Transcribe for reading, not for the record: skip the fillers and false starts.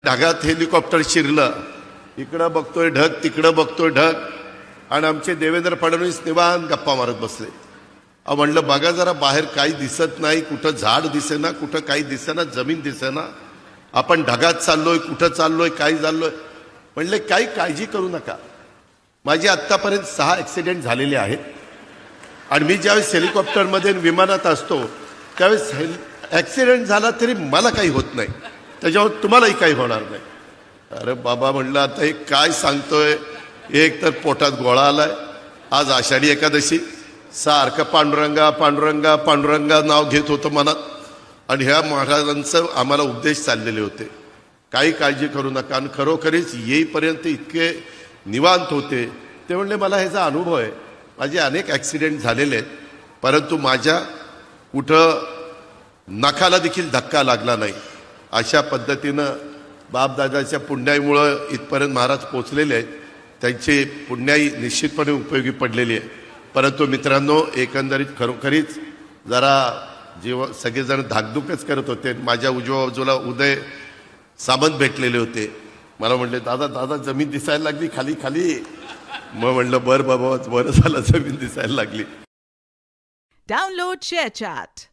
ढगात helicopter शिरलं, इकडं बघतोय ढग, तिकडं बघतोय ढग, आणि आमचे देवेंद्र फडणवीस निवांत गप्पा मारत बसले. म्हणलं बघा जरा बाहेर काही दिसत नाही, कुठं झाड दिसेना, कुठं काही दिसेना, जमीन दिसेना, आपण ढगात चाललोय, कुठं चाललोय, काय चाललोय. म्हणले काही काळजी करू नका. माझे आत्तापर्यंत 6 ॲक्सिडेंट झालेले आहेत, आणि मी ज्यावेळेस हेलिकॉप्टरमध्ये विमानात असतो त्यावेळेस ॲक्सिडेंट झाला तरी मला काही होत नाही, त्याच्यावर तुम्हालाही काही होणार नाही. अरे बाबा म्हणलं आता हे काय सांगतोय. एक तर पोटात गोळा आलाय, आज आषाढी एकादशी, सारखं पांडुरंगा पांडुरंगा पांडुरंगा नाव घेत होतं मनात, आणि ह्या महाराजांचं आम्हाला उपदेश चाललेले होते, काही काळजी करू नका. आणि खरोखरीच येईपर्यंत इतके निवांत होते. ते म्हणले मला ह्याचा अनुभव आहे, माझे अनेक ॲक्सिडेंट झालेले आहेत, परंतु माझ्या कुठं नखाला देखील धक्का लागला नाही. अशा पद्धतीनं बापदादाच्या पुण्याईमुळं इथपर्यंत महाराज पोचलेले आहेत. त्यांची पुण्याई निश्चितपणे उपयोगी पडलेली आहे. परंतु मित्रांनो, एकंदरीत खरोखरीच जरा सगळेजण धाकधूकच करत होते. माझ्या उजव्या बाजूला उदय सामंत भेटलेले होते. मला म्हणले दादा दादा जमीन दिसायला लागली खाली खाली. मग म्हणलं बरं बाबा, बरं झालं जमीन दिसायला लागली. Download ShareChat.